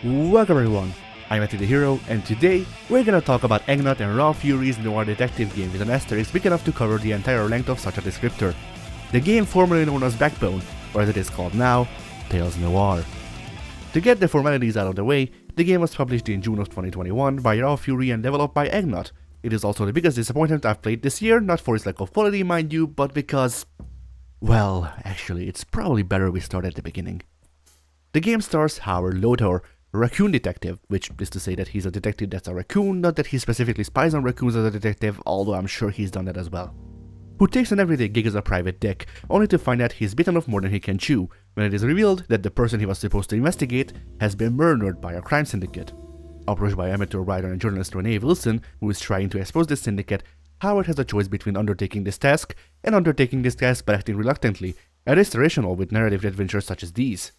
Welcome everyone, I'm Matty the Hero, and today we're gonna talk about Eggnot and Raw Fury's Noir detective game with an asterisk big enough to cover the entire length of such a descriptor. The game formerly known as Backbone, or as it is called now, Tales Noir. To get the formalities out of the way, the game was published in June of 2021 by Raw Fury and developed by Eggnot. It is also the biggest disappointment I've played this year, not for its lack of quality mind you, but because... well, actually it's probably better we start at the beginning. The game stars Howard Lothar, a raccoon detective, which is to say that he's a detective that's a raccoon, not that he specifically spies on raccoons as a detective, although I'm sure he's done that as well. Who takes an everyday gig as a private dick, only to find out he's bitten off more than he can chew, when it is revealed that the person he was supposed to investigate has been murdered by a crime syndicate. Approached by amateur writer and journalist Renee Wilson, who is trying to expose this syndicate, Howard has a choice between undertaking this task and undertaking this task but acting reluctantly, a restorational with narrative adventures such as these.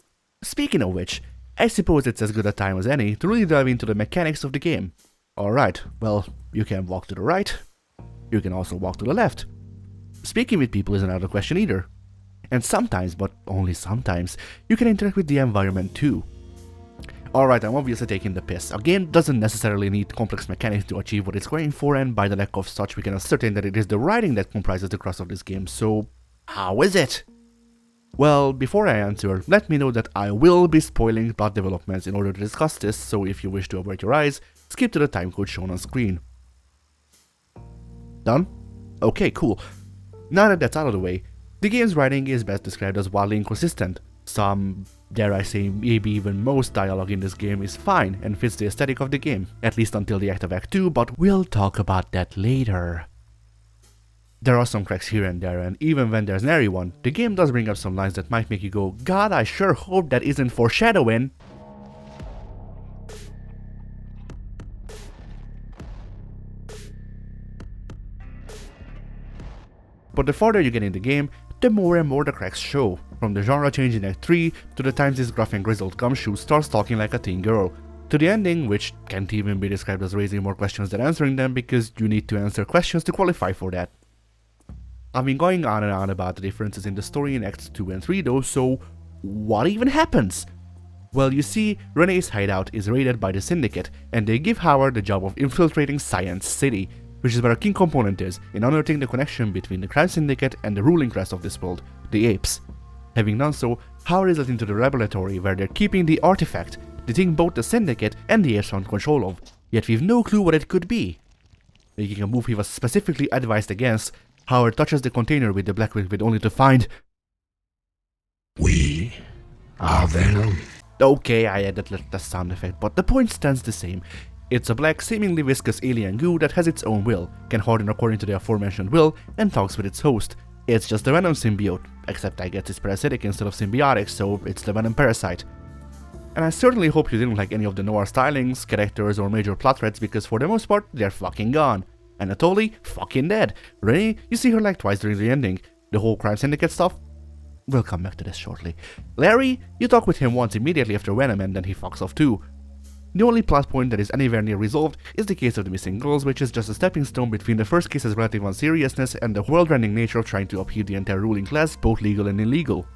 Speaking of which, I suppose it's as good a time as any to really dive into the mechanics of the game. Alright, well, you can walk to the right, you can also walk to the left. Speaking with people isn't out of question either. And sometimes, but only sometimes, you can interact with the environment too. Alright, I'm obviously taking the piss. A game doesn't necessarily need complex mechanics to achieve what it's going for, and by the lack of such we can ascertain that it is the writing that comprises the crux of this game, so how is it? Well, before I answer, let me know that I will be spoiling plot developments in order to discuss this, so if you wish to avert your eyes, skip to the timecode shown on screen. Done? Okay, cool. Now that that's out of the way, the game's writing is best described as wildly inconsistent. Some, dare I say, maybe even most dialogue in this game is fine and fits the aesthetic of the game, at least until the end of Act 2, but we'll talk about that later. There are some cracks here and there, and even when there's nary one, the game does bring up some lines that might make you go, God, I sure hope that isn't foreshadowing. But the farther you get in the game, the more and more the cracks show, from the genre change in Act 3 to the times this gruff and grizzled gumshoe starts talking like a teen girl, to the ending, which can't even be described as raising more questions than answering them because you need to answer questions to qualify for that. I've been going on and on about the differences in the story in Acts 2 and 3 though, so what even happens? Well, you see, Renee's hideout is raided by the Syndicate, and they give Howard the job of infiltrating Science City, which is where a key component is, in unearthing the connection between the crime syndicate and the ruling class of this world, the apes. Having done so, Howard is led into the laboratory where they're keeping the artifact, the thing both the Syndicate and the apes found control of, yet we've no clue what it could be. Making a move he was specifically advised against, Howard touches the container with the black liquid only to find... We are Venom. Okay, I added the sound effect, but the point stands the same. It's a black, seemingly viscous alien goo that has its own will, can harden according to the aforementioned will, and talks with its host. It's just the Venom symbiote, except I guess it's parasitic instead of symbiotic, so it's the Venom parasite. And I certainly hope you didn't like any of the Noir stylings, characters, or major plot threads because for the most part, they're fucking gone. Anatoly, fucking dead. Renee, you see her like twice during the ending. The whole crime syndicate stuff? We'll come back to this shortly. Larry, you talk with him once immediately after Venom and then he fucks off too. The only plot point that is anywhere near resolved is the case of the missing girls, which is just a stepping stone between the first case's relative unseriousness and the world-rending nature of trying to upheave the entire ruling class, both legal and illegal.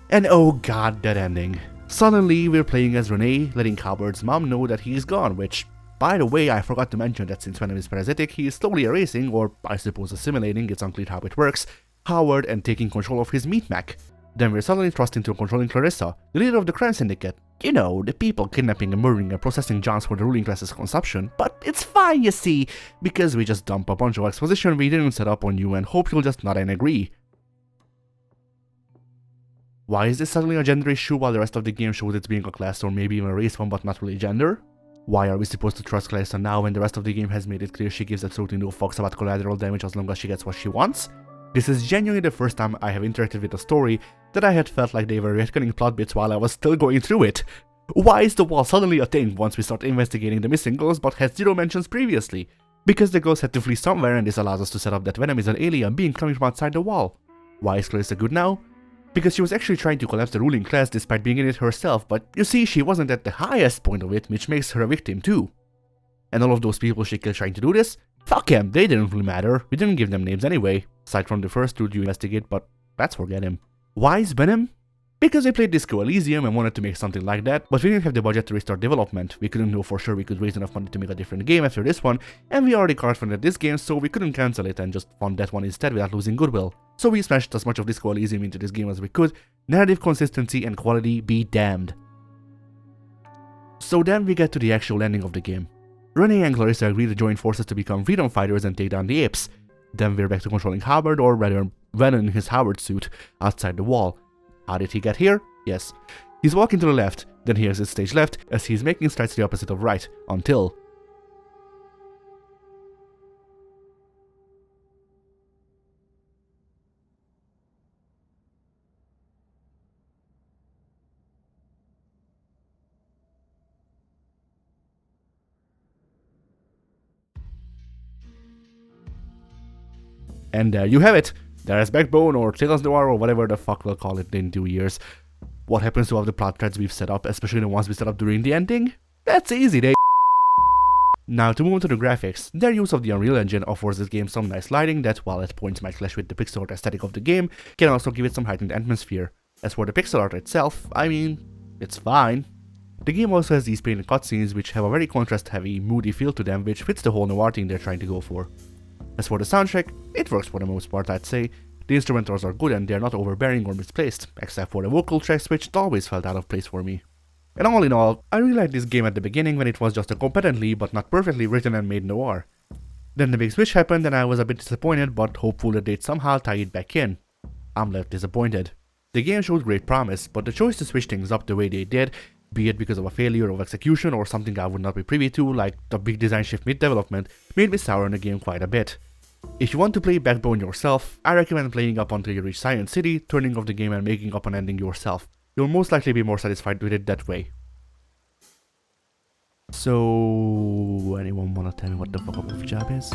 And oh god, that ending. Suddenly, we're playing as Renee, letting Howard's mom know that he's gone, which, by the way, I forgot to mention that since Venom is parasitic, he is slowly erasing, or I suppose assimilating, it's unclear how it works, Howard and taking control of his meat mech. Then we're suddenly thrust into controlling Clarissa, the leader of the crime syndicate. You know, the people kidnapping and murdering and processing Johns for the ruling class's consumption. But it's fine, you see, because we just dump a bunch of exposition we didn't set up on you and hope you'll just nod and agree. Why is this suddenly a gender issue while the rest of the game shows it's being a class or maybe even a race one but not really gender? Why are we supposed to trust Clarissa now when the rest of the game has made it clear she gives absolutely no fucks about collateral damage as long as she gets what she wants? This is genuinely the first time I have interacted with a story that I had felt like they were retconning plot bits while I was still going through it. Why is the wall suddenly a thing once we start investigating the missing girls but had zero mentions previously? Because the girls had to flee somewhere and this allows us to set up that Venom is an alien being coming from outside the wall. Why is Clarissa good now? Because she was actually trying to collapse the ruling class despite being in it herself, but you see, she wasn't at the highest point of it, which makes her a victim too. And all of those people she killed trying to do this? Fuck him, they didn't really matter, we didn't give them names anyway, aside from the first dude you investigate, but let's forget him. Why is Venom? Because we played Disco Elysium and wanted to make something like that, but we didn't have the budget to restart development. We couldn't know for sure we could raise enough money to make a different game after this one, and we already crowdfunded this game, so we couldn't cancel it and just fund that one instead without losing goodwill. So we smashed as much of Disco Elysium into this game as we could, narrative consistency and quality be damned. So then we get to the actual ending of the game. Renee and Clarissa agree to join forces to become freedom fighters and take down the apes. Then we're back to controlling Howard, or rather Venom in his Howard suit, outside the wall. How did he get here? Yes. He's walking to the left, then he exits stage left as he's making strides to the opposite of right, until... And there you have it! There's Backbone or Tales Noir or whatever the fuck we'll call it in 2 years. What happens to all the plot threads we've set up, especially the ones we set up during the ending? That's easy, they. Now to move on to the graphics, their use of the Unreal Engine offers this game some nice lighting that, while at points might clash with the pixel art aesthetic of the game, can also give it some heightened atmosphere. As for the pixel art itself, I mean, it's fine. The game also has these painted cutscenes which have a very contrast-heavy, moody feel to them, which fits the whole noir thing they're trying to go for. As for the soundtrack, it works for the most part, I'd say. The instrumentals are good and they're not overbearing or misplaced, except for the vocal tracks which always felt out of place for me. And all in all, I really liked this game at the beginning when it was just a competently but not perfectly written and made noir. Then the big switch happened and I was a bit disappointed, but hopeful that they'd somehow tie it back in. I'm left disappointed. The game showed great promise, but the choice to switch things up the way they did, be it because of a failure of execution or something I would not be privy to, like the big design shift mid-development, made me sour on the game quite a bit. If you want to play Backbone yourself, I recommend playing up until you reach Science City, turning off the game and making up an ending yourself. You'll most likely be more satisfied with it that way. So, anyone wanna tell me what the fuck a wolf job is?